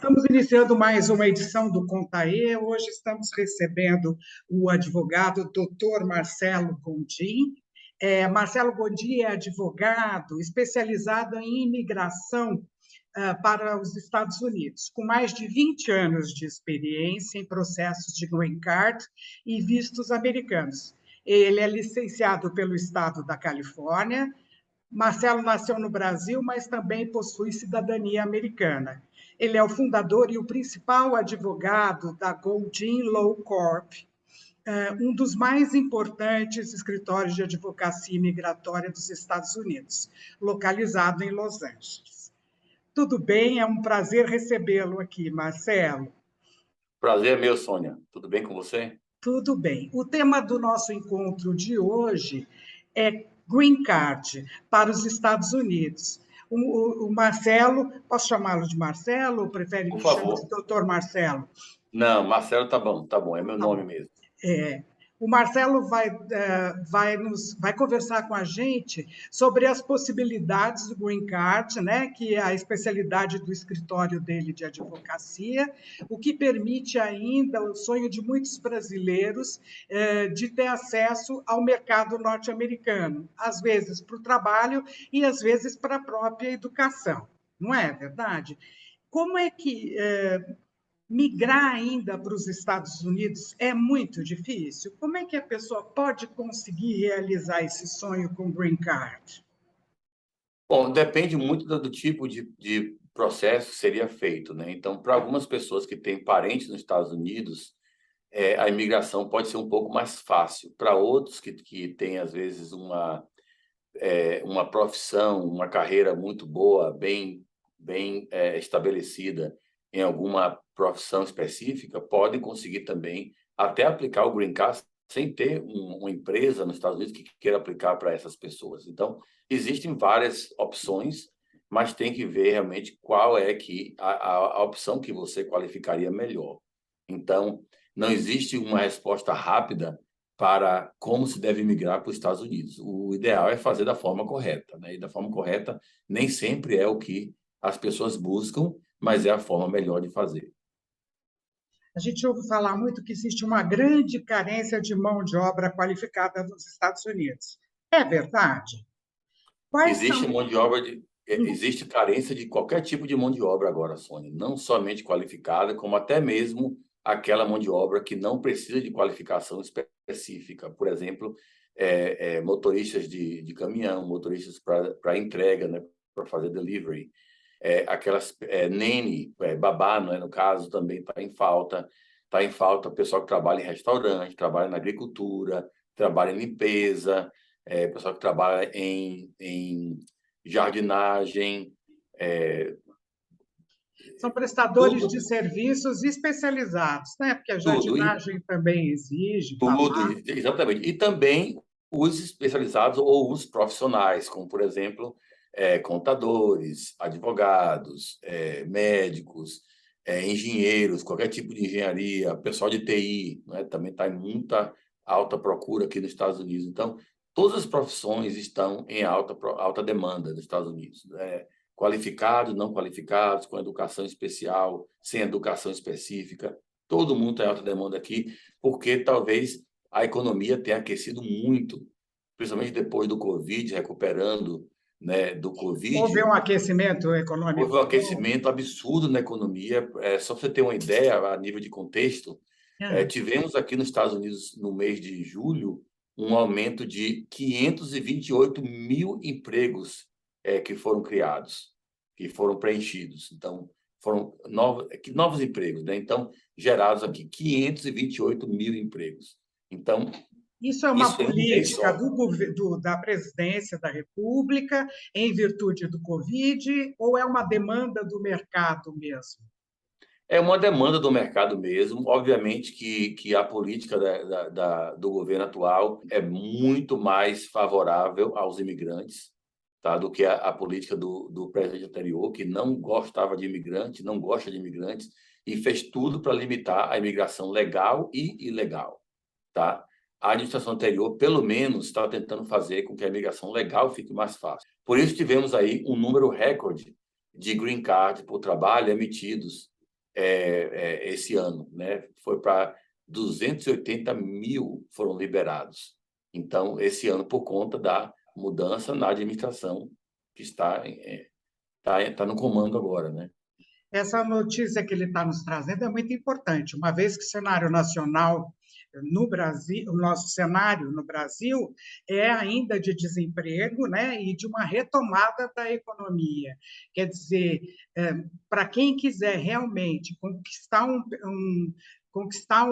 Estamos iniciando mais uma edição do Contaê. Hoje estamos recebendo o advogado Dr. Marcelo Gondim. Marcelo Gondim é advogado especializado em imigração para os Estados Unidos, com mais de 20 anos de experiência em processos de green card e vistos americanos. Ele é licenciado pelo estado da Califórnia. Marcelo nasceu no Brasil, mas também possui cidadania americana. Ele é o fundador e o principal advogado da Gondim Law Corp, um dos mais importantes escritórios de advocacia imigratória dos Estados Unidos, localizado em Los Angeles. Tudo bem? É um prazer recebê-lo aqui, Marcelo. Prazer é meu, Sônia. Tudo bem com você? Tudo bem. O tema do nosso encontro de hoje é Green Card para os Estados Unidos. O Marcelo, posso chamá-lo de Marcelo ou prefere Por que chame favor. de doutor Marcelo? Não, Marcelo tá bom, é meu Tá nome bom. mesmo. O Marcelo vai conversar com a gente sobre as possibilidades do Green Card, né, que é a especialidade do escritório dele de advocacia, o que permite ainda o sonho de muitos brasileiros de ter acesso ao mercado norte-americano, às vezes para o trabalho e às vezes para a própria educação. Não é verdade? Como é que migrar ainda para os Estados Unidos é muito difícil? Como é que a pessoa pode conseguir realizar esse sonho com Green Card? Bom, depende muito do tipo de processo que seria feito, né? Então, para algumas pessoas que têm parentes nos Estados Unidos, a imigração pode ser um pouco mais fácil. Para outros que têm, às vezes, uma profissão, uma carreira muito boa, bem estabelecida em alguma profissão específica, podem conseguir também até aplicar o Green Card sem ter uma empresa nos Estados Unidos que queira aplicar para essas pessoas. Então, existem várias opções, mas tem que ver realmente qual é a opção que você qualificaria melhor. Então, não existe uma resposta rápida para como se deve migrar para os Estados Unidos. O ideal é fazer da forma correta, né? E da forma correta nem sempre é o que as pessoas buscam, mas é a forma melhor de fazer. A gente ouve falar muito que existe uma grande carência de mão de obra qualificada nos Estados Unidos. É verdade? Quais Existe são? mão de obra existe carência de qualquer tipo de mão de obra agora, Sônia, não somente qualificada, como até mesmo aquela mão de obra que não precisa de qualificação específica. Por exemplo, motoristas de caminhão, motoristas para entrega, né, para fazer delivery, aquelas nene, babá, não é, no caso, também está em falta pessoal que trabalha em restaurante, trabalha na agricultura, trabalha em limpeza, pessoal que trabalha em jardinagem, São prestadores de tudo, serviços especializados, né? Porque a tudo, jardinagem também exige, tudo, babá. exatamente. E também os especializados ou os profissionais, como, por exemplo, contadores, advogados, médicos, engenheiros, qualquer tipo de engenharia, pessoal de TI, né, também está em muita alta procura aqui nos Estados Unidos. Então, todas as profissões estão em alta demanda nos Estados Unidos. Qualificados, não qualificados, com educação especial, sem educação específica, todo mundo está em alta demanda aqui, porque talvez a economia tenha aquecido muito, principalmente depois do Covid, recuperando, né, do Houve Covid. um aquecimento Houve um econômico bom. aquecimento absurdo na economia. Só para você ter uma ideia, a nível de contexto, tivemos aqui nos Estados Unidos, no mês de julho, um aumento de 528 mil empregos que foram criados, que foram preenchidos. Então, foram novos empregos, né? Então, gerados aqui 528 mil empregos. Então, Isso é uma isso em um mês política só. da presidência da República em virtude do Covid ou é uma demanda do mercado mesmo? É uma demanda do mercado mesmo. Obviamente que a política do governo atual é muito mais favorável aos imigrantes, tá, do que a política do presidente anterior, que não gostava de imigrantes, não gosta de imigrantes, e fez tudo para limitar a imigração legal e ilegal. Tá? A administração anterior, pelo menos, está tentando fazer com que a imigração legal fique mais fácil. Por isso, tivemos aí um número recorde de green card por trabalho emitidos esse ano, né? Foi para 280 mil foram liberados. Então, esse ano, por conta da mudança na administração que está no comando agora, né? Essa notícia que ele está nos trazendo é muito importante, uma vez que o cenário nacional no Brasil, o nosso cenário no Brasil é ainda de desemprego, né, e de uma retomada da economia. Quer dizer, para quem quiser realmente conquistar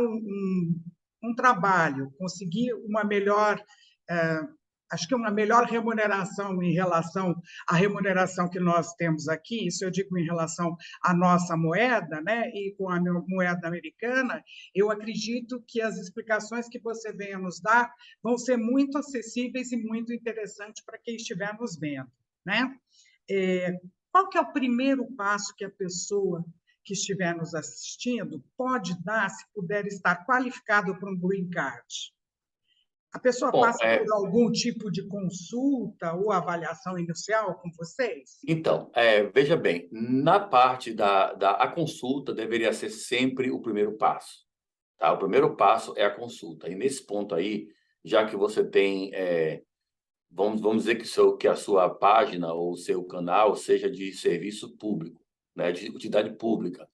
um trabalho, conseguir uma melhor acho que uma melhor remuneração em relação à remuneração que nós temos aqui, isso eu digo em relação à nossa moeda, né, e com a moeda americana, eu acredito que as explicações que você venha nos dar vão ser muito acessíveis e muito interessantes para quem estiver nos vendo, né? Qual que é o primeiro passo que a pessoa que estiver nos assistindo pode dar se puder estar qualificado para um green card? A pessoa Bom, passa por algum tipo de consulta ou avaliação inicial com vocês? então, veja bem, na parte a consulta deveria ser sempre o primeiro passo, tá? O primeiro passo é a consulta. E nesse ponto aí, já que você tem, vamos dizer que a sua página ou o seu canal seja de serviço público, né? De utilidade pública,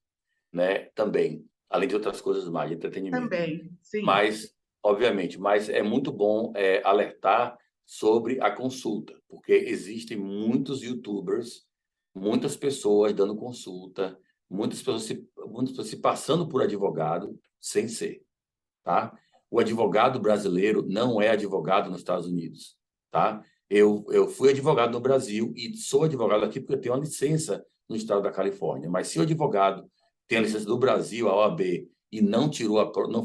né? Também, além de outras coisas mais, de entretenimento. Também, sim, Mas, obviamente, mas é muito bom alertar sobre a consulta, porque existem muitos YouTubers, muitas pessoas dando consulta, muitas pessoas se passando por advogado sem ser, tá? O advogado brasileiro não é advogado nos Estados Unidos, tá? Eu fui advogado no Brasil e sou advogado aqui porque eu tenho uma licença no estado da Califórnia, mas se o advogado tem a licença do Brasil, a OAB, e não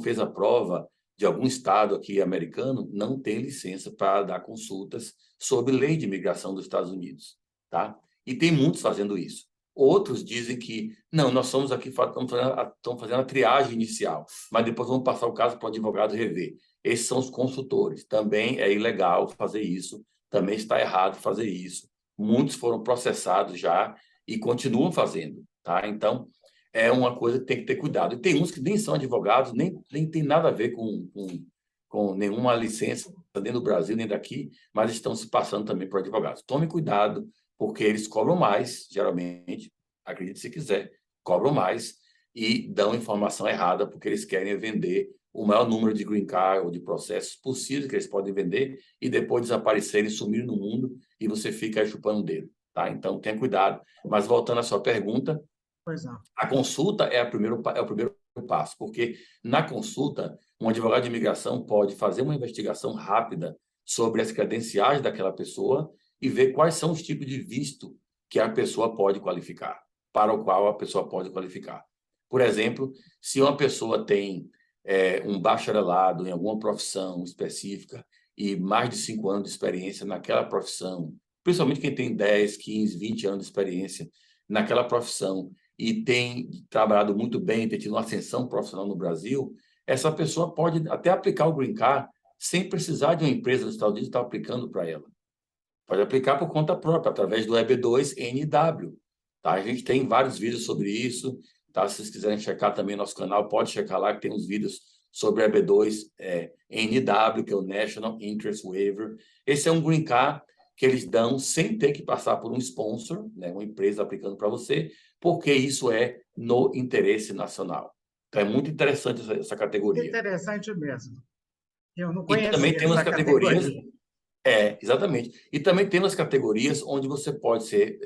fez a prova de algum estado aqui americano, não tem licença para dar consultas sobre lei de imigração dos Estados Unidos, tá? E tem muitos fazendo isso. Outros dizem que, não, nós somos aqui, estamos fazendo a triagem inicial, mas depois vamos passar o caso para o advogado rever. Esses são os consultores. Também é ilegal fazer isso, também está errado fazer isso. Muitos foram processados já e continuam fazendo, tá? Então, é uma coisa que tem que ter cuidado. E tem uns que nem são advogados, nem tem nada a ver com nenhuma licença nem do Brasil, nem daqui, mas estão se passando também por advogados. Tome cuidado, porque eles cobram mais, geralmente, acredite se quiser, cobram mais e dão informação errada, porque eles querem vender o maior número de green card ou de processos possíveis que eles podem vender e depois desaparecerem, sumirem no mundo e você fica aí chupando o dedo, tá? Então, tenha cuidado. Mas voltando à sua pergunta, pois não. a consulta é o primeiro passo, porque na consulta, um advogado de imigração pode fazer uma investigação rápida sobre as credenciais daquela pessoa e ver quais são os tipos de visto que a pessoa pode qualificar, para o qual a pessoa pode qualificar. Por exemplo, se uma pessoa tem um bacharelado em alguma profissão específica e mais de 5 anos de experiência naquela profissão, principalmente quem tem 10, 15, 20 anos de experiência naquela profissão, e tem trabalhado muito bem, tem tido uma ascensão profissional no Brasil, essa pessoa pode até aplicar o Green Card sem precisar de uma empresa dos Estados Unidos estar aplicando para ela. Pode aplicar por conta própria, através do EB2NW. Tá? A gente tem vários vídeos sobre isso. Tá? Se vocês quiserem checar também nosso canal, pode checar lá que tem uns vídeos sobre o EB2NW, que é o National Interest Waiver. Esse é um Green Card que eles dão sem ter que passar por um sponsor, né? Uma empresa aplicando para você, porque isso é no interesse nacional. Então, é muito interessante essa categoria. Interessante mesmo. Eu não E também conhecia tem umas essa categorias... categoria. Exatamente. E também tem umas categorias onde você pode ser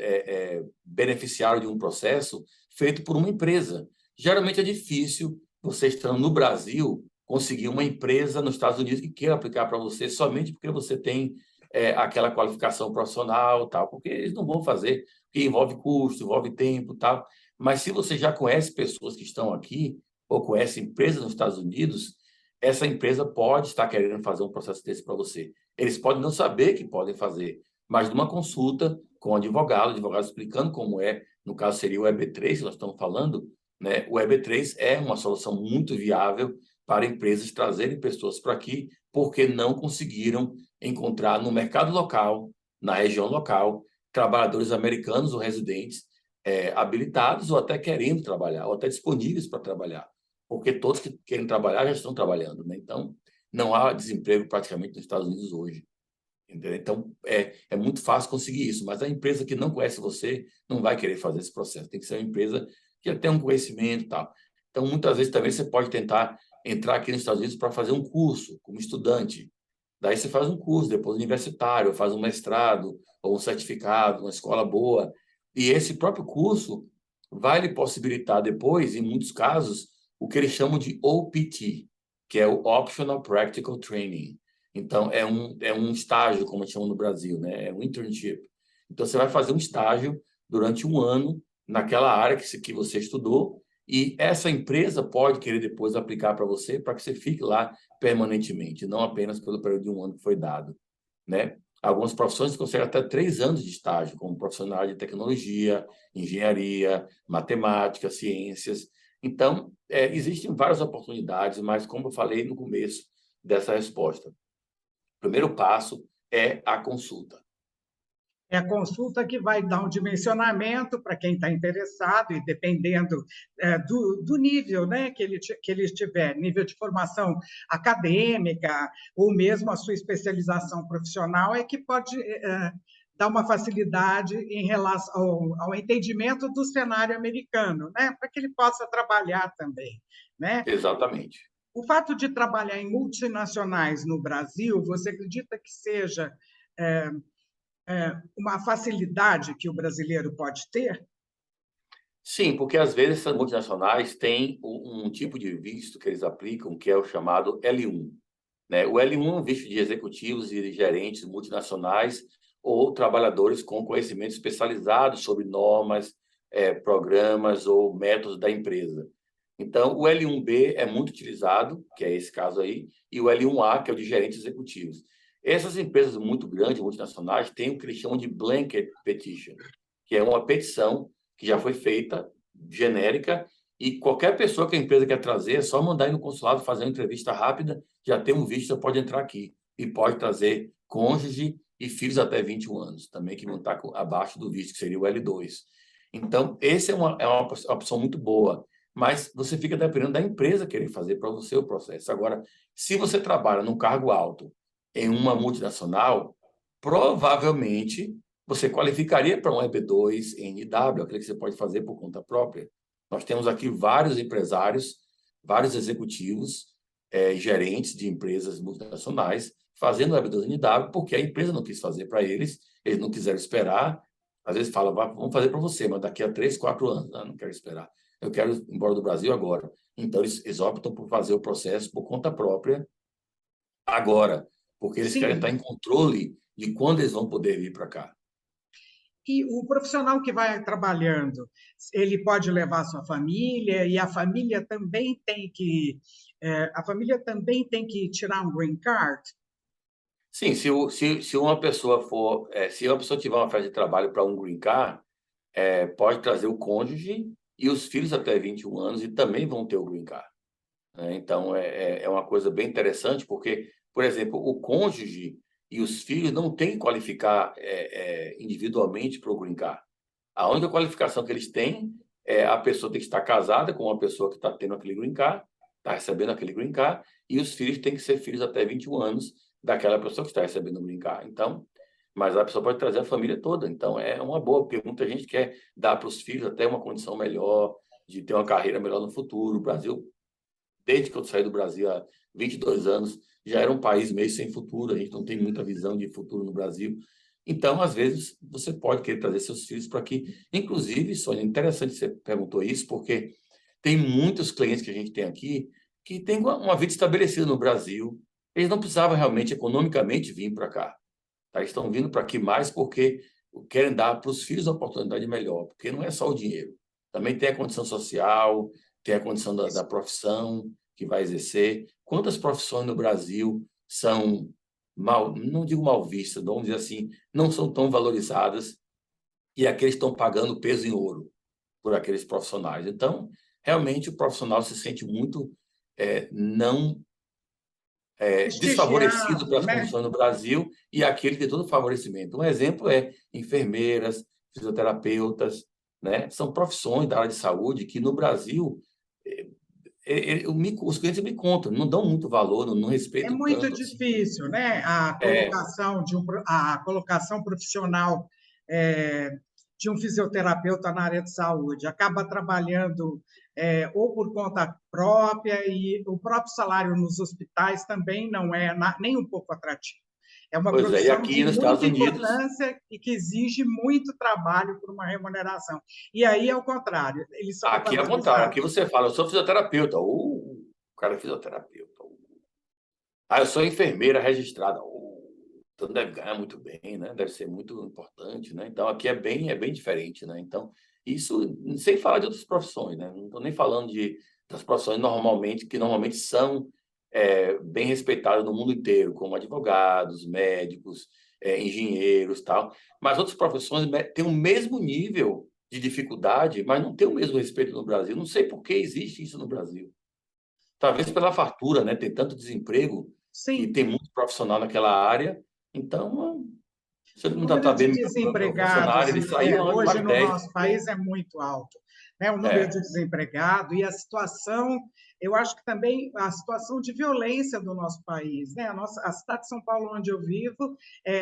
beneficiário de um processo feito por uma empresa. Geralmente é difícil você, estando no Brasil, conseguir uma empresa nos Estados Unidos que queira aplicar para você somente porque você tem aquela qualificação profissional, tal, porque eles não vão fazer, porque envolve custo, envolve tempo, tal. Mas se você já conhece pessoas que estão aqui ou conhece empresas nos Estados Unidos, essa empresa pode estar querendo fazer um processo desse para você. Eles podem não saber que podem fazer, mas numa consulta com o advogado explicando como é, no caso seria o EB3, que nós estamos falando, né? O EB3 é uma solução muito viável para empresas trazerem pessoas para aqui, porque não conseguiram encontrar no mercado local, na região local, trabalhadores americanos ou residentes habilitados ou até querendo trabalhar, ou até disponíveis para trabalhar, porque todos que querem trabalhar já estão trabalhando, né? Então, não há desemprego praticamente nos Estados Unidos hoje. Entendeu? Então, é muito fácil conseguir isso, mas a empresa que não conhece você não vai querer fazer esse processo. Tem que ser uma empresa que já tem um conhecimento e tal. Então, muitas vezes também você pode tentar entrar aqui nos Estados Unidos para fazer um curso como estudante. Daí você faz um curso, depois universitário, faz um mestrado ou um certificado, uma escola boa. E esse próprio curso vai lhe possibilitar depois, em muitos casos, o que eles chamam de OPT, que é o Optional Practical Training. Então, é um estágio, como a gente chama no Brasil, né? É um internship. Então, você vai fazer um estágio durante um ano naquela área que você estudou e essa empresa pode querer depois aplicar para você para que você fique lá permanentemente, não apenas pelo período de um ano que foi dado, né? Algumas profissões conseguem até 3 anos de estágio, como profissional de tecnologia, engenharia, matemática, ciências. Então, existem várias oportunidades, mas como eu falei no começo dessa resposta, o primeiro passo é a consulta. É a consulta que vai dar um dimensionamento para quem está interessado, e dependendo do nível, né, que ele tiver, nível de formação acadêmica, ou mesmo a sua especialização profissional, é que pode dar uma facilidade em relação ao entendimento do cenário americano, né, para que ele possa trabalhar também, né? Exatamente. O fato de trabalhar em multinacionais no Brasil, você acredita que seja uma facilidade que o brasileiro pode ter? Sim, porque às vezes essas multinacionais têm um tipo de visto que eles aplicam, que é o chamado L1, né? O L1 é um visto de executivos e gerentes multinacionais ou trabalhadores com conhecimento especializado sobre normas, programas ou métodos da empresa. Então, o L1B é muito utilizado, que é esse caso aí, e o L1A, que é o de gerentes executivos. Essas empresas muito grandes, multinacionais, têm o que eles chamam de blanket petition, que é uma petição que já foi feita, genérica, e qualquer pessoa que a empresa quer trazer, é só mandar ir no consulado, fazer uma entrevista rápida, já tem um visto, você pode entrar aqui. E pode trazer cônjuge e filhos até 21 anos, também que vão estar abaixo do visto, que seria o L2. Então, essa é uma opção muito boa, mas você fica dependendo da empresa querer fazer para você o processo. Agora, se você trabalha num cargo alto em uma multinacional, provavelmente você qualificaria para um EB2 NW, aquele que você pode fazer por conta própria. Nós temos aqui vários empresários, vários executivos, gerentes de empresas multinacionais fazendo o EB2 NW porque a empresa não quis fazer para eles, eles não quiseram esperar. Às vezes fala, vamos fazer para você, mas daqui a 3, 4 anos. Não quero esperar. Eu quero ir embora do Brasil agora. Então, eles optam por fazer o processo por conta própria agora, porque eles querem estar Sim. em controle de quando eles vão poder vir para cá. E o profissional que vai trabalhando, ele pode levar a sua família, e a família também tem que tirar um green card? Sim, se uma pessoa se uma pessoa tiver uma oferta de trabalho para um green card, pode trazer o cônjuge e os filhos até 21 anos e também vão ter o green card, né? Então, é uma coisa bem interessante, porque, por exemplo, o cônjuge e os filhos não têm que qualificar individualmente para o green card. A única qualificação que eles têm é a pessoa tem que estar casada com uma pessoa que está tendo aquele green card, está recebendo aquele green card, e os filhos têm que ser filhos até 21 anos daquela pessoa que está recebendo o green card. Então, mas a pessoa pode trazer a família toda. Então, é uma boa, porque muita gente quer dar para os filhos até uma condição melhor, de ter uma carreira melhor no futuro. O Brasil, desde que eu saí do Brasil há 22 anos, já era um país meio sem futuro, a gente não tem muita visão de futuro no Brasil. Então, às vezes, você pode querer trazer seus filhos para aqui. Inclusive, Sônia, interessante que você perguntou isso, porque tem muitos clientes que a gente tem aqui que têm uma vida estabelecida no Brasil. Eles não precisavam realmente, economicamente, vir para cá. Tá? Eles estão vindo para aqui mais porque querem dar para os filhos uma oportunidade melhor, porque não é só o dinheiro. Também tem a condição social, tem a condição da profissão que vai exercer. Quantas profissões no Brasil são não digo mal vistas, vamos dizer assim, não são tão valorizadas e aqueles estão pagando peso em ouro por aqueles profissionais. Então, realmente, o profissional se sente muito não desfavorecido Prestigiado, pelas né? condições no Brasil e aquele tem todo o favorecimento. Um exemplo é enfermeiras, fisioterapeutas, né? São profissões da área de saúde que, no Brasil, os clientes me contam, não dão muito valor, não É respeitam muito tanto assim. difícil, né? É, A colocação profissional de um fisioterapeuta na área de saúde. Acaba trabalhando ou por conta própria, e o próprio salário nos hospitais também não é nem um pouco atrativo. É uma pois é, e profissão de aqui nos Estados muita Unidos, importância e que exige muito trabalho por uma remuneração. E aí, ao contrário, eles são aqui é o contrário, aqui valorizados. você fala, eu sou fisioterapeuta, o cara é fisioterapeuta. Ah, eu sou enfermeira registrada. Então deve ganhar muito bem, né? Deve ser muito importante, né? Então aqui é bem diferente, né? Então isso sem falar de outras profissões, né? Não estou nem falando das profissões que normalmente são bem respeitadas no mundo inteiro, como advogados, médicos, engenheiros, tal. Mas outras profissões têm o mesmo nível de dificuldade, mas não têm o mesmo respeito no Brasil. Não sei por que existe isso no Brasil. Talvez pela fartura, né? Tem tanto desemprego que Sim, tem muito profissional naquela área. Então, se ele o não número tratar de bem meu funcionário, desempregados ele saiu onde hoje mais no 10. nosso país é muito alto, né? O número É, de desempregados e a situação, eu acho que também a situação de violência do nosso país, né? A cidade de São Paulo, onde eu vivo,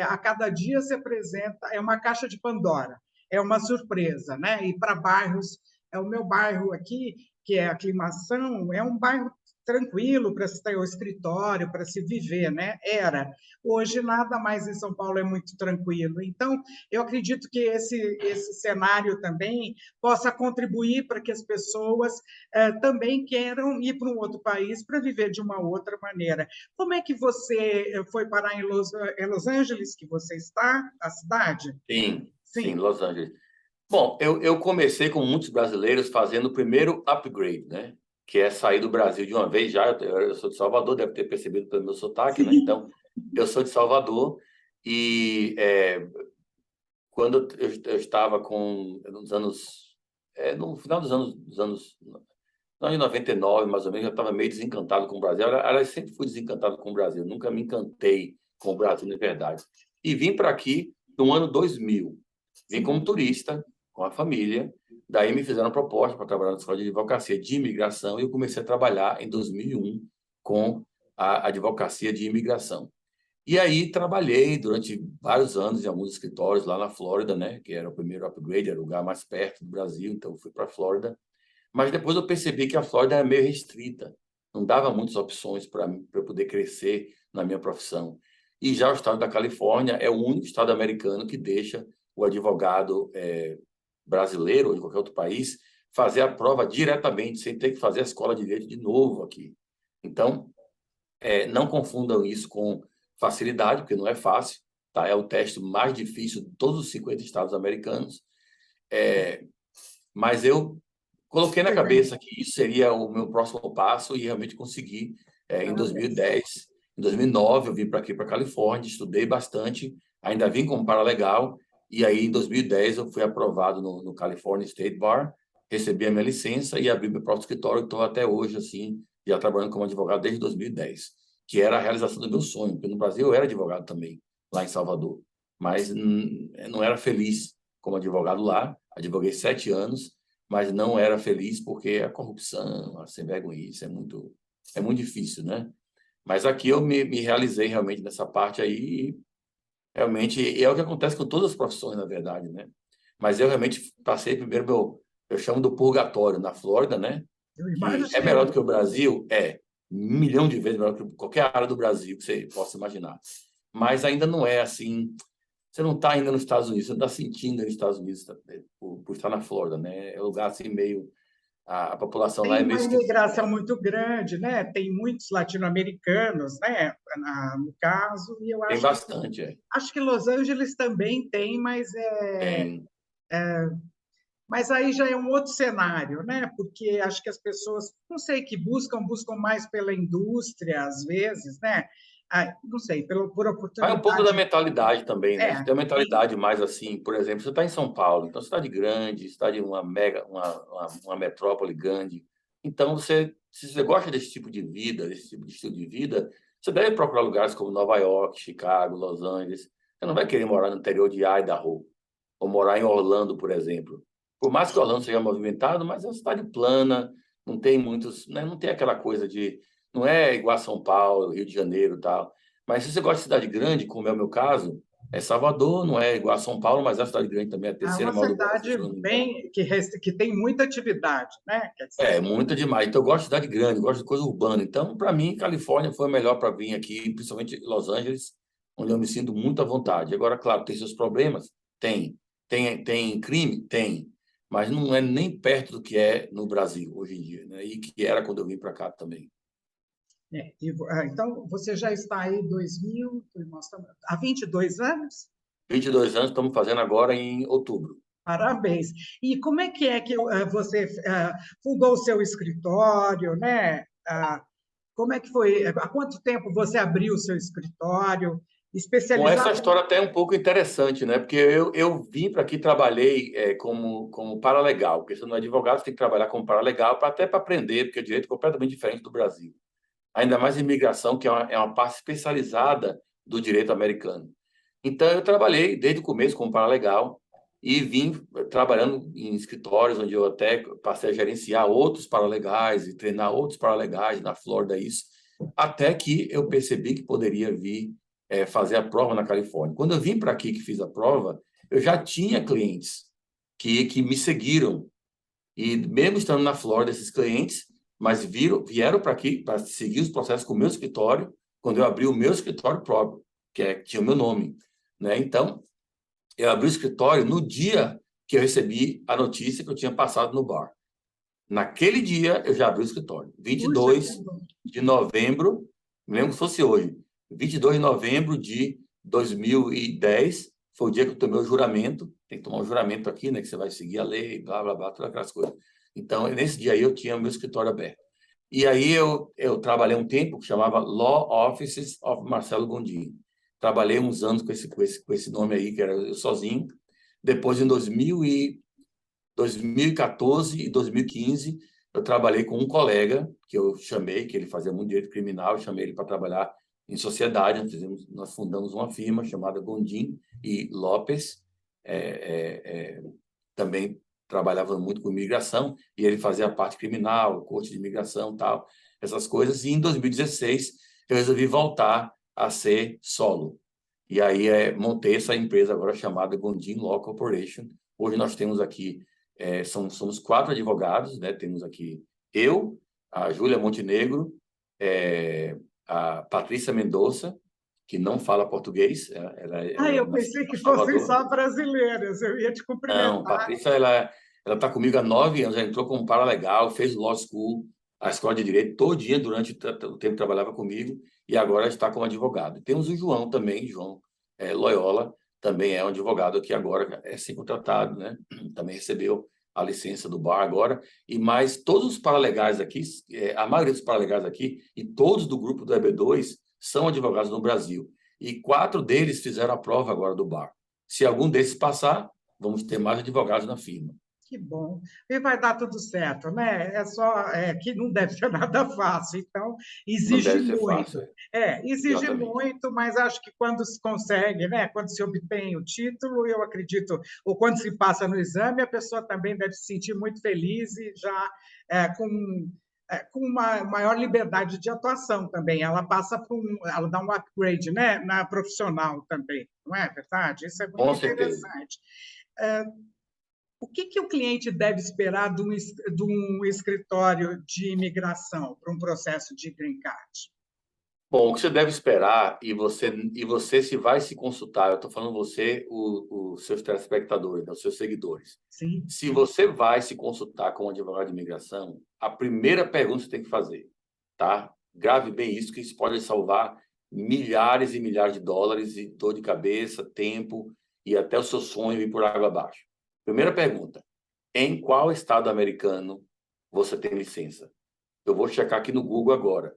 a cada dia se apresenta, é uma caixa de Pandora, é uma surpresa, né? E para bairros, o meu bairro aqui, que é a Aclimação, é um bairro tranquilo para se ter o escritório, para se viver, né? Era. Hoje, nada mais em São Paulo é muito tranquilo. Então, eu acredito que esse cenário também possa contribuir para que as pessoas também queiram ir para um outro país para viver de uma outra maneira. Como é que você foi parar em Los Angeles, que você está, a cidade? sim, sim, Sim. Los Angeles. Bom, eu comecei, como muitos brasileiros, fazendo o primeiro upgrade, né? Que é sair do Brasil de uma vez já. Eu sou de Salvador, deve ter percebido pelo meu sotaque, né? Então, eu sou de Salvador e quando eu estava nos anos, no final não, em 99, mais ou menos, eu estava meio desencantado com o Brasil. Eu sempre fui desencantado com o Brasil, nunca me encantei com o Brasil, na verdade. E vim para aqui no ano 2000. Vim como Sim. turista, com a família. Daí me fizeram proposta para trabalhar na escola de advocacia de imigração e eu comecei a trabalhar em 2001 com a advocacia de imigração. E aí trabalhei durante vários anos em alguns escritórios lá na Flórida, né? Que era o primeiro upgrade, era o lugar mais perto do Brasil, então eu fui para a Flórida. Mas depois eu percebi que a Flórida era meio restrita, não dava muitas opções para eu poder crescer na minha profissão. E já o estado da Califórnia é o único estado americano que deixa o advogado brasileiro ou de qualquer outro país fazer a prova diretamente, sem ter que fazer a escola de direito de novo aqui. Então, não confundam isso com facilidade, porque não é fácil, tá? É o teste mais difícil de todos os 50 estados americanos. Mas eu coloquei na Foi bem. cabeça que isso seria o meu próximo passo e realmente consegui em Parabéns. 2010. Em 2009, eu vim para aqui, para a Califórnia, estudei bastante, ainda vim como paralegal, e aí em 2010 eu fui aprovado no California State Bar, recebi a minha licença e abri meu próprio escritório, e estou até hoje, assim, já trabalhando como advogado desde 2010, que era a realização do meu sonho, porque no Brasil eu era advogado também, lá em Salvador, mas não era feliz como advogado lá, advoguei 7 anos, mas não era feliz porque a corrupção, a sem-vergonhice é muito difícil, né? Mas aqui eu me realizei realmente nessa parte aí, e realmente é o que acontece com todas as profissões, na verdade, né? Mas eu realmente passei primeiro eu chamo do purgatório na Flórida, né? Eu Que é melhor do imagino. que o Brasil, 1 milhão de vezes melhor que qualquer área do Brasil que você possa imaginar. Mas ainda não é assim. Você não está ainda nos Estados Unidos, você não está sentindo nos Estados Unidos por estar na Flórida, né? É um lugar assim meio a população lá Tem é meio uma esquisita. imigração muito grande, né? Tem muitos latino-americanos, né? No caso, e eu Tem bastante, acho que Los Angeles também tem, tem. mas aí já é um outro cenário, né? Porque acho que as pessoas, não sei, que buscam mais pela indústria, às vezes, né? Não sei, por Vai um pouco da oportunidade. mentalidade também, né? Tem uma Tem. mentalidade mais assim, por exemplo, você está em São Paulo, então cidade grande, cidade uma metrópole grande. Então, se você gosta desse tipo de vida, desse tipo de estilo de vida, você deve procurar lugares como Nova York, Chicago, Los Angeles. Você não vai querer morar no interior de Idaho ou morar em Orlando, por exemplo, Por mais que Orlando seja movimentado, mas é uma cidade plana, não tem muitos, né, não tem aquela coisa de... Não é igual a São Paulo, Rio de Janeiro e tal. Mas se você gosta de cidade grande, como é o meu caso, é Salvador, não é igual a São Paulo, mas é uma cidade grande também, é a É terceira uma maior do Brasil, cidade se eu não me engano. bem que tem muita atividade, né? Quer dizer, É, muita demais. Então, eu gosto de cidade grande, gosto de coisa urbana. Então, para mim, Califórnia foi melhor para vir aqui, principalmente Los Angeles, onde eu me sinto muito à vontade. Agora, claro, tem seus problemas? Tem. Tem crime? Tem. Mas não é nem perto do que é no Brasil hoje em dia, né? E que era quando eu vim para cá também. então, você já está aí há 22 anos? 22 anos, estamos fazendo agora em outubro. Parabéns. E como é que você fundou o seu escritório, né? Como é que foi? Há quanto tempo você abriu o seu escritório? Bom, essa Especializado? história até é um pouco interessante, né? Porque eu vim para aqui, trabalhei como paralegal, porque você não é advogado, você tem que trabalhar como paralegal, até para aprender, porque o direito é completamente diferente do Brasil. Ainda mais imigração, que é uma parte especializada do direito americano. Então, eu trabalhei desde o começo como paralegal e vim trabalhando em escritórios, onde eu até passei a gerenciar outros paralegais e treinar outros paralegais na Flórida, isso, até que eu percebi que poderia vir fazer a prova na Califórnia. Quando eu vim para aqui, que fiz a prova, eu já tinha clientes que me seguiram. E mesmo estando na Flórida, esses clientes, mas vieram para aqui para seguir os processos com o meu escritório, quando eu abri o meu escritório próprio, tinha o meu nome, né? Então, eu abri o escritório no dia que eu recebi a notícia que eu tinha passado no bar. Naquele dia, eu já abri o escritório. Puxa, que 22 bom. de novembro, me lembro que fosse hoje, 22 de novembro de 2010, foi o dia que eu tomei o juramento. Tem que tomar um juramento aqui, né? Que você vai seguir a lei, blá, blá, blá, todas aquelas coisas. Então, nesse dia aí, eu tinha o meu escritório aberto. E aí, eu trabalhei um tempo que chamava Law Offices of Marcelo Gondim. Trabalhei uns anos com esse nome aí, que era eu sozinho. Depois, em 2014 e 2015, eu trabalhei com um colega que eu chamei, que ele fazia muito direito criminal, eu chamei ele para trabalhar em sociedade. Nós fundamos uma firma chamada Gondim e Lopes, também trabalhava muito com imigração, e ele fazia a parte criminal, corte de imigração, tal, essas coisas. E em 2016, eu resolvi voltar a ser solo. E aí montei essa empresa agora chamada Gondim Law Corporation. Hoje nós temos aqui, somos 4 advogados, né? Temos aqui eu, a Júlia Montenegro, a Patrícia Mendonça, que não fala português, ela Eu nasceu pensei em que fossem Salvador. só brasileiras, eu ia te Não, cumprimentar. Patrícia, ela está comigo há 9 anos, ela entrou como paralegal, fez law school, a escola de direito, todo dia durante o tempo que trabalhava comigo, e agora está como advogado. Temos o João também, João Loyola, também é um advogado que agora é sem contratado, né? Também recebeu a licença do bar agora, e mais todos os paralegais aqui, a maioria dos paralegais aqui, e todos do grupo do EB2 são advogados no Brasil, e 4 deles fizeram a prova agora do bar. Se algum desses passar, vamos ter mais advogados na firma. Que bom. E vai dar tudo certo, né? Que não deve ser nada fácil, então Não exige deve ser muito. fácil, Exige exatamente. muito, mas acho que quando se consegue, né? Quando se obtém o título, eu acredito, ou quando se passa no exame, a pessoa também deve se sentir muito feliz e já com uma maior liberdade de atuação também. Ela dá um upgrade, né? Na profissional também, não é verdade? Isso é muito Com certeza. interessante. O que o cliente deve esperar de um escritório de imigração para um processo de green card? Bom, o que você deve esperar, e você se vai se consultar, eu estou falando você, os seus telespectadores, né, os seus seguidores. Sim, Se você vai se consultar com um advogado de imigração, a primeira pergunta que você tem que fazer, tá? Grave bem isso, que isso pode salvar milhares e milhares de dólares, e dor de cabeça, tempo, e até o seu sonho ir por água abaixo. Primeira pergunta: em qual estado americano você tem licença? Eu vou checar aqui no Google agora.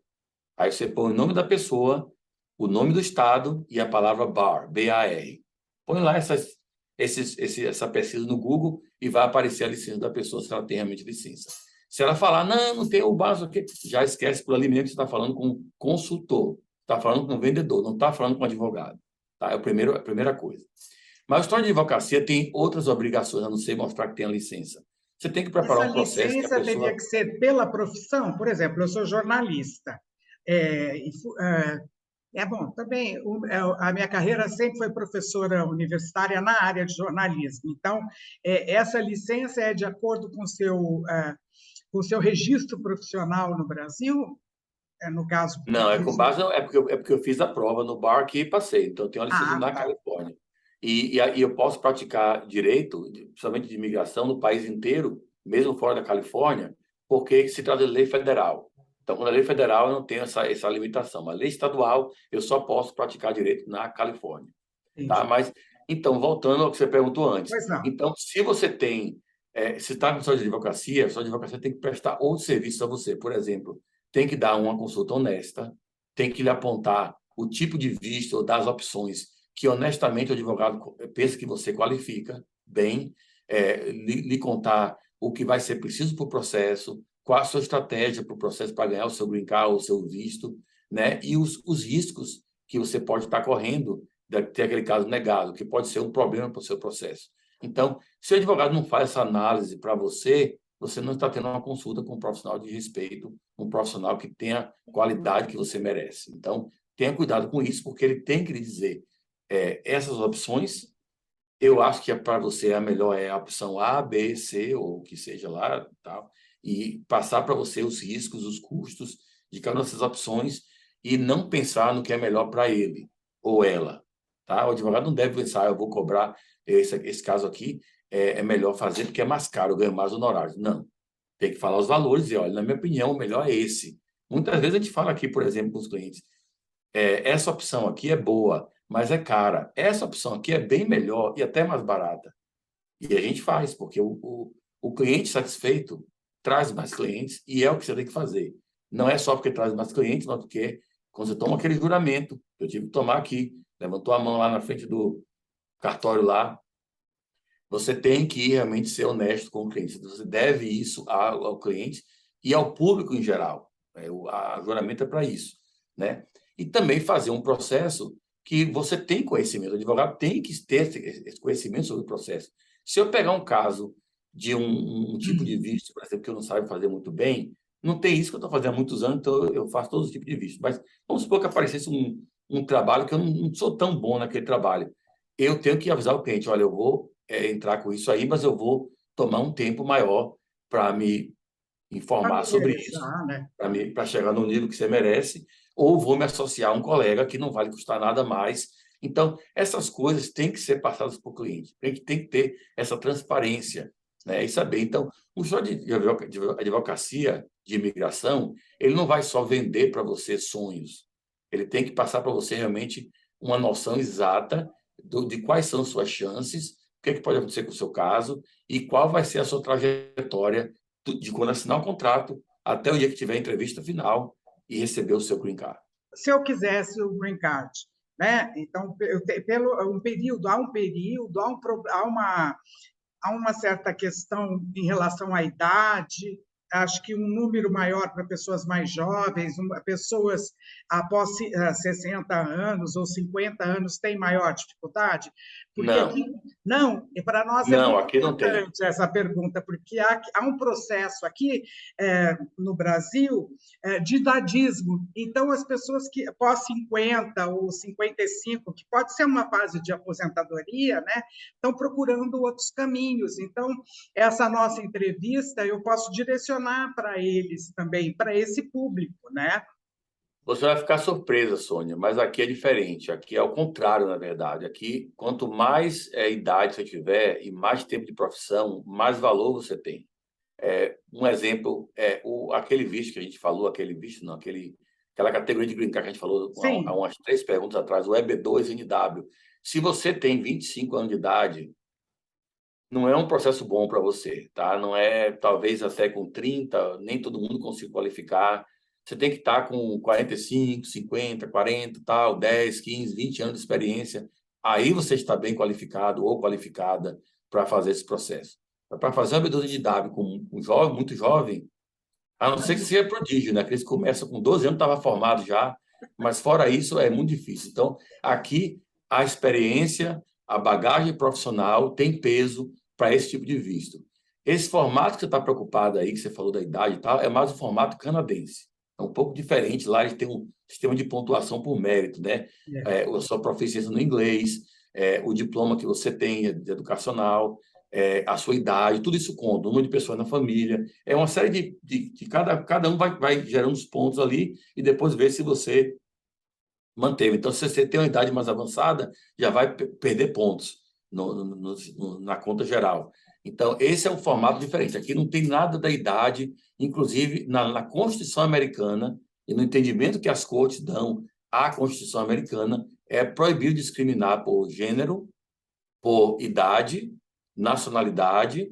Aí você põe o nome da pessoa, o nome do estado e a palavra BAR, B-A-R. Põe lá essa pesquisa no Google e vai aparecer a licença da pessoa, se ela tem realmente licença. Se ela falar, não tem o básico aqui, já esquece por ali mesmo que você está falando com consultor, está falando com vendedor, não está falando com advogado. Tá? É a primeira coisa. Mas o escritório de advocacia tem outras obrigações, a não ser mostrar que tem a licença. Você tem que preparar Essa um processo que a licença teria pessoa... que ser pela profissão? Por exemplo, eu sou jornalista. Bom, também a minha carreira sempre foi professora universitária na área de jornalismo. Então, essa licença é de acordo com o seu registro profissional no Brasil? No caso, Não, é com base... é porque eu fiz a prova no bar aqui e passei. Então, eu tenho uma licença ah, na tá. Califórnia. E eu posso praticar direito, principalmente de imigração, no país inteiro, mesmo fora da Califórnia, porque se trata de lei federal. Então, quando a lei federal, eu não tenho essa limitação. Mas a lei estadual, eu só posso praticar direito na Califórnia. Tá? Entendi. Mas, então, voltando ao que você perguntou antes. Pois não. Então, se você tem... se está com sua advocacia, sua advocacia tem que prestar outros serviços a você. Por exemplo, tem que dar uma consulta honesta, tem que lhe apontar o tipo de visto ou das opções que, honestamente, o advogado pensa que você qualifica bem, lhe contar o que vai ser preciso para o processo, qual a sua estratégia para o processo para ganhar o seu green card ou o seu visto, né? E os riscos que você pode estar correndo de ter aquele caso negado, que pode ser um problema para o seu processo. Então, se o advogado não faz essa análise para você, você não está tendo uma consulta com um profissional de respeito, um profissional que tenha a qualidade que você merece. Então, tenha cuidado com isso, porque ele tem que lhe dizer essas opções. Eu acho que para você a melhor é a opção A, B, C, ou o que seja lá, tal, e passar para você os riscos, os custos de cada uma dessas opções e não pensar no que é melhor para ele ou ela. Tá? O advogado não deve pensar, eu vou cobrar esse caso aqui, é melhor fazer porque é mais caro, eu ganho mais honorários. Não. Tem que falar os valores e, olha, na minha opinião, o melhor é esse. Muitas vezes a gente fala aqui, por exemplo, com os clientes, essa opção aqui é boa, mas é cara. Essa opção aqui é bem melhor e até mais barata. E a gente faz, porque o cliente satisfeito traz mais clientes e é o que você tem que fazer. Não é só porque traz mais clientes, mas porque quando você toma aquele juramento, eu tive que tomar aqui, levantou a mão lá na frente do cartório lá, você tem que realmente ser honesto com o cliente. Você deve isso ao cliente e ao público em geral. A juramento é para isso, né? E também fazer um processo que você tem conhecimento. O advogado tem que ter esse conhecimento sobre o processo. Se eu pegar um caso de um tipo de visto, por exemplo, que eu não saiba fazer muito bem, não tem isso que eu estou fazendo há muitos anos, então eu faço todos os tipos de visto. Mas vamos supor que aparecesse um trabalho que eu não sou tão bom naquele trabalho. Eu tenho que avisar o cliente, olha, eu vou entrar com isso aí, mas eu vou tomar um tempo maior para me informar sobre isso, Familiarizar, né? para chegar no nível que você merece, ou vou me associar a um colega que não vai lhe custar nada mais. Então, essas coisas têm que ser passadas para o cliente. A gente tem que ter essa transparência, né? E saber. Então, o escritório de advocacia de imigração, ele não vai só vender para você sonhos. Ele tem que passar para você realmente uma noção exata de quais são suas chances, o que pode acontecer com o seu caso e qual vai ser a sua trajetória de quando assinar o contrato até o dia que tiver a entrevista final e receber o seu green card. Se eu quisesse o green card, né? Então, pelo um período, há uma certa questão em relação à idade, acho que um número maior para pessoas mais jovens, pessoas após 60 anos ou 50 anos têm maior dificuldade? Porque Não, aqui, não, e para nós é não, muito aqui não tem. importante essa pergunta, porque há um processo aqui no Brasil de idadismo. Então, as pessoas que pós 50 ou 55, que pode ser uma fase de aposentadoria, né, estão procurando outros caminhos. Então, essa nossa entrevista eu posso direcionar para eles também, para esse público, né? Você vai ficar surpresa, Sônia, mas aqui é diferente. Aqui é o contrário, na verdade. Aqui, quanto mais idade você tiver e mais tempo de profissão, mais valor você tem. Um exemplo é aquele visto que a gente falou, aquela categoria de green card que a gente falou há Sim, umas 3 perguntas atrás, o EB2NW. Se você tem 25 anos de idade, não é um processo bom para você, tá? Não é, talvez até com 30, nem todo mundo consiga qualificar. Você tem que estar com 45, 50, 40, tal, 10, 15, 20 anos de experiência. Aí você está bem qualificado ou qualificada para fazer esse processo. Para fazer uma B12 de W com um jovem, muito jovem, a não ser que seja prodígio, né? Que eles começam com 12 anos, estava formado já, mas fora isso é muito difícil. Então, aqui a experiência a bagagem profissional tem peso para esse tipo de visto. Esse formato que você está preocupado aí, que você falou da idade e tal, é mais o formato canadense. É um pouco diferente. Lá eles têm um sistema de pontuação por mérito, né? A sua proficiência no inglês, o diploma que você tem de educacional, a sua idade, tudo isso conta, o número de pessoas na família. É uma série de cada um vai gerando os pontos ali e depois ver se você manteve. Então, se você tem uma idade mais avançada, já vai perder pontos na conta geral. Então, esse é um formato diferente. Aqui não tem nada da idade, inclusive na Constituição americana e no entendimento que as cortes dão à Constituição americana, é proibido discriminar por gênero, por idade, nacionalidade,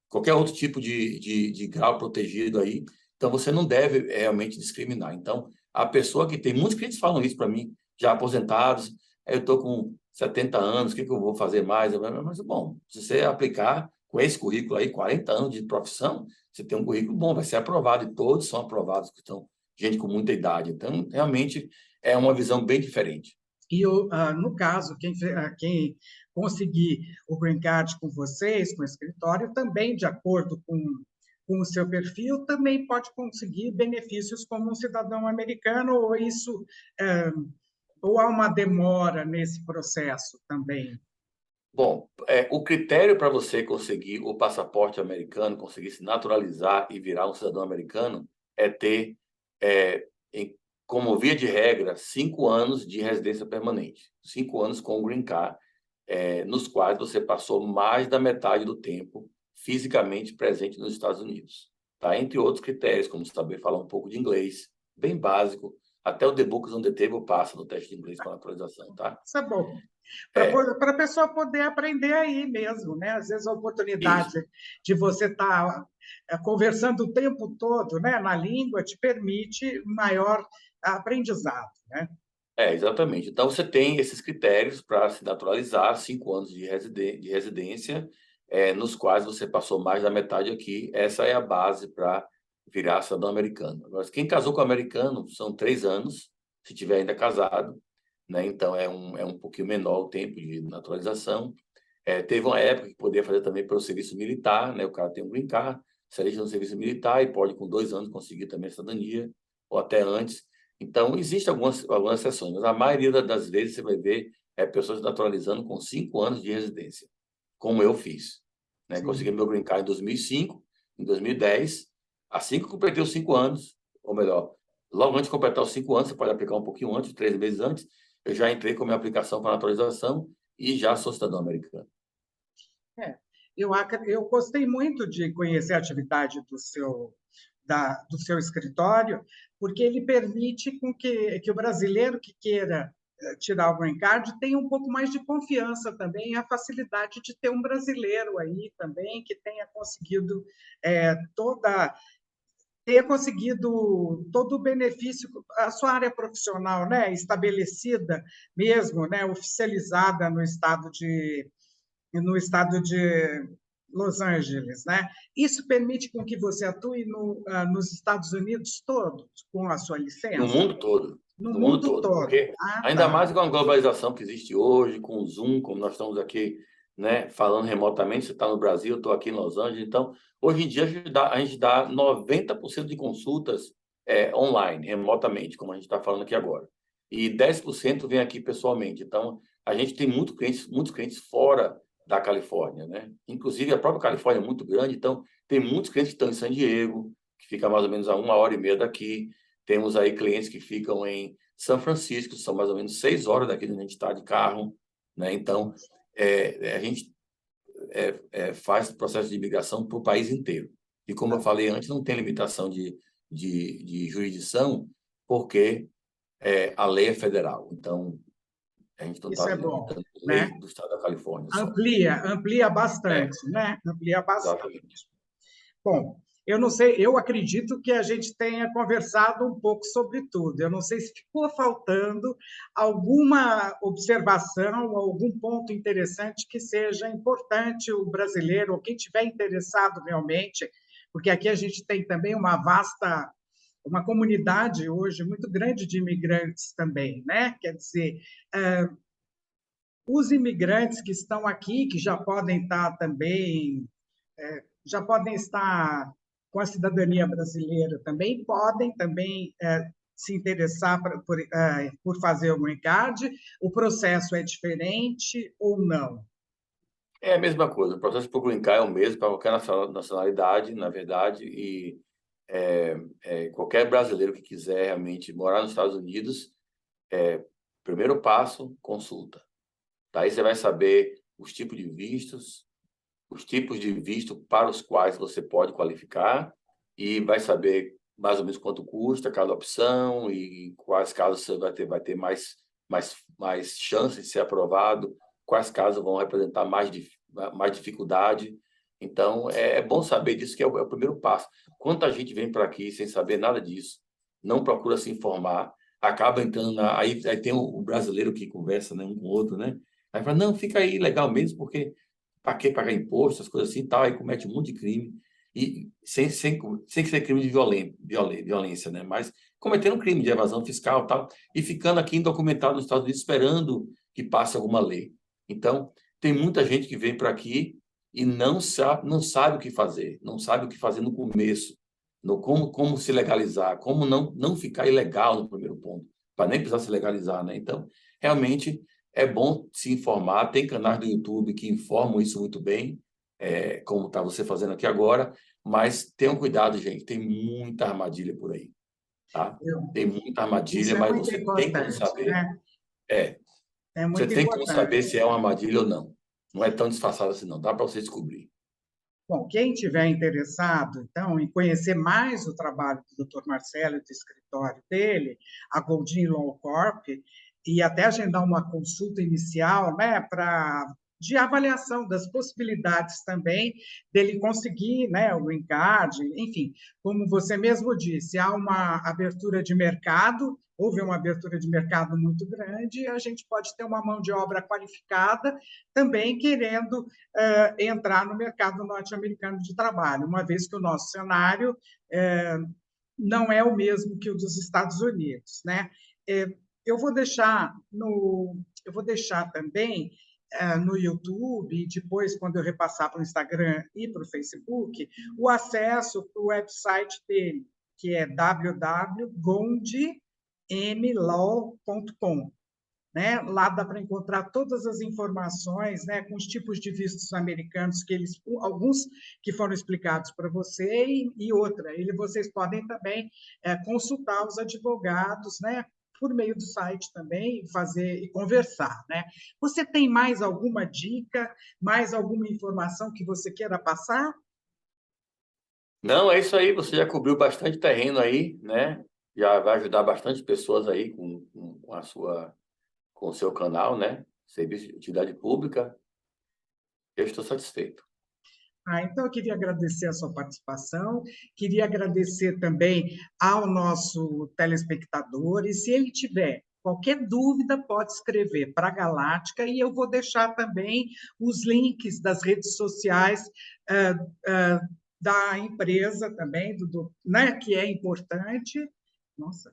qualquer outro tipo de grau protegido aí. Então, você não deve realmente discriminar. Então, a pessoa que tem... Muitos clientes falam isso para mim, já aposentados, eu estou com 70 anos, o que eu vou fazer mais? Mas, bom, se você aplicar com esse currículo aí, 40 anos de profissão, você tem um currículo bom, vai ser aprovado, e todos são aprovados, que são gente com muita idade. Então, realmente, é uma visão bem diferente. E, no caso, quem conseguir o green card com vocês, com o escritório, também, de acordo com o seu perfil, também pode conseguir benefícios como um cidadão americano, ou isso, ou há uma demora nesse processo também? Bom, o critério para você conseguir o passaporte americano, conseguir se naturalizar e virar um cidadão americano, é ter, como via de regra, 5 anos de residência permanente. 5 anos com o Green Card, nos quais você passou mais da metade do tempo fisicamente presente nos Estados Unidos. Tá? Entre outros critérios, como saber falar um pouco de inglês, bem básico. Até o The Books on the Table passa no teste de inglês para naturalização. Tá? Isso é bom. É, Para a pessoa poder aprender aí mesmo, né? Às vezes a oportunidade isso. de você estar conversando o tempo todo, né, na língua te permite maior aprendizado, né? Exatamente. Então, você tem esses critérios para se naturalizar, 5 anos de residência, nos quais você passou mais da metade aqui. Essa é a base para virar cidadão americano. Agora, quem casou com americano são 3 anos, se tiver ainda casado, né? Então, é um pouquinho menor o tempo de naturalização. Teve uma época que podia fazer também pelo serviço militar, né? O cara tem um green card, se alista no serviço militar e pode, com 2 anos, conseguir também a cidadania, ou até antes. Então, existem algumas exceções, mas a maioria das vezes você vai ver pessoas se naturalizando com 5 anos de residência, como eu fiz. Né? Consegui Sim. meu green card em 2005, em 2010, assim que eu completei os 5 anos, ou melhor, logo antes de completar os 5 anos, você pode aplicar um pouquinho antes, 3 meses antes, eu já entrei com a minha aplicação para naturalização e já sou cidadão americano. É, eu gostei muito de conhecer a atividade do seu escritório, porque ele permite com que o brasileiro que queira tirar o green card tenha um pouco mais de confiança também, e a facilidade de ter um brasileiro aí também que toda tenha conseguido todo o benefício, a sua área profissional, né, estabelecida mesmo, né, oficializada no estado de Los Angeles, né? Isso permite com que você atue nos Estados Unidos todos com a sua No licença? mundo todo, No no mundo mundo todo, todo. porque Ah, ainda tá. mais com a globalização que existe hoje, com o Zoom, como nós estamos aqui, né, falando remotamente, você está no Brasil, eu estou aqui em Los Angeles, então, hoje em dia a gente dá 90% de consultas online, remotamente, como a gente está falando aqui agora, e 10% vem aqui pessoalmente, então, a gente tem muitos clientes fora da Califórnia, né? Inclusive, a própria Califórnia é muito grande, então, tem muitos clientes que estão em San Diego, que fica mais ou menos a 1h30 daqui. Temos aí clientes que ficam em São Francisco, são mais ou menos 6 horas daqui onde a gente está de carro, né? Então, a gente faz o processo de imigração para o país inteiro. E como eu falei antes, não tem limitação de jurisdição, porque a lei é federal. Então, a gente não está Isso é bom, limitando a né? lei do estado da Califórnia só. Amplia É, bastante, né? Amplia exatamente. bastante. Bom, eu não sei, eu acredito que a gente tenha conversado um pouco sobre tudo. Eu não sei se ficou faltando alguma observação, algum ponto interessante que seja importante o brasileiro, ou quem tiver interessado realmente, porque aqui a gente tem também uma comunidade hoje muito grande de imigrantes também, né? Quer dizer, Os imigrantes que estão aqui, que já podem estar também, já podem estar com a cidadania brasileira também, podem também se interessar por fazer o green card. O processo é diferente ou não? É a mesma coisa, o processo para o Green Card é o mesmo para qualquer nacionalidade, na verdade, e qualquer brasileiro que quiser realmente morar nos Estados Unidos, primeiro passo, consulta. Daí você vai saber os tipos de vistos, os tipos de visto para os quais você pode qualificar e vai saber mais ou menos quanto custa cada opção e quais casos você vai ter mais chances de ser aprovado, quais casos vão representar mais dificuldade. Então, é bom saber disso, que é o primeiro passo. Quanta gente vem para aqui sem saber nada disso, não procura se informar, acaba entrando aí tem o brasileiro que conversa, né, um com o outro, né? Aí fala, não, fica aí legal mesmo, porque para que pagar imposto, as coisas assim e tal, aí comete um monte de crime, e sem ser crime de violência, né? Mas cometendo um crime de evasão fiscal e tal, e ficando aqui indocumentado nos Estados Unidos esperando que passe alguma lei. Então, tem muita gente que vem para aqui e não sabe o que fazer, não sabe o que fazer no começo, no como se legalizar, como não ficar ilegal no primeiro ponto, para nem precisar se legalizar, né? Então, realmente é bom se informar, tem canais do YouTube que informam isso muito bem, como está você fazendo aqui agora, mas tenham cuidado, gente, tem muita armadilha por aí, tá? Tem muita armadilha, Isso é mas muito você tem como importante, saber, né? é, É você muito tem como importante. saber se é uma armadilha ou não. Não é tão disfarçado assim, não, dá para você descobrir. Bom, quem tiver interessado, então, em conhecer mais o trabalho do Dr. Marcelo e do escritório dele, a Goldin Law Corp, e até agendar uma consulta inicial, né, de avaliação das possibilidades também dele conseguir, né, o green card, enfim, como você mesmo disse, há uma abertura de mercado, houve uma abertura de mercado muito grande, e a gente pode ter uma mão de obra qualificada também querendo entrar no mercado norte-americano de trabalho, uma vez que o nosso cenário não é o mesmo que o dos Estados Unidos, né? Eu vou deixar também no YouTube, e depois, quando eu repassar para o Instagram e para o Facebook, o acesso para o website dele, que é www.gondimlaw.com, né? Lá dá para encontrar todas as informações, né, com os tipos de vistos americanos que alguns que foram explicados para você e vocês podem também consultar os advogados, né, por meio do site também, fazer e conversar, né? Você tem mais alguma dica, mais alguma informação que você queira passar? Não, é isso aí, você já cobriu bastante terreno aí, né? Já vai ajudar bastante pessoas aí com o seu canal, né? Serviço de utilidade pública. Eu estou satisfeito. Então, eu queria agradecer a sua participação, queria agradecer também ao nosso telespectador, e se ele tiver qualquer dúvida, pode escrever para a Galáctica, e eu vou deixar também os links das redes sociais ah, ah, da empresa também, né, que é importante. Nossa,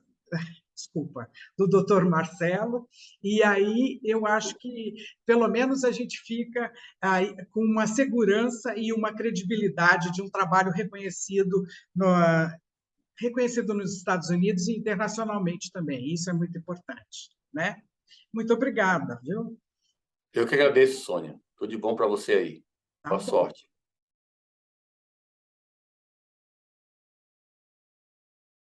desculpa, do doutor Marcelo, e aí eu acho que, pelo menos, a gente fica aí, com uma segurança e uma credibilidade de um trabalho no, reconhecido nos Estados Unidos e internacionalmente também. Isso é muito importante, né? Muito obrigada, viu? Eu que agradeço, Sônia. Tudo de bom para você aí. Tá Boa bom. sorte.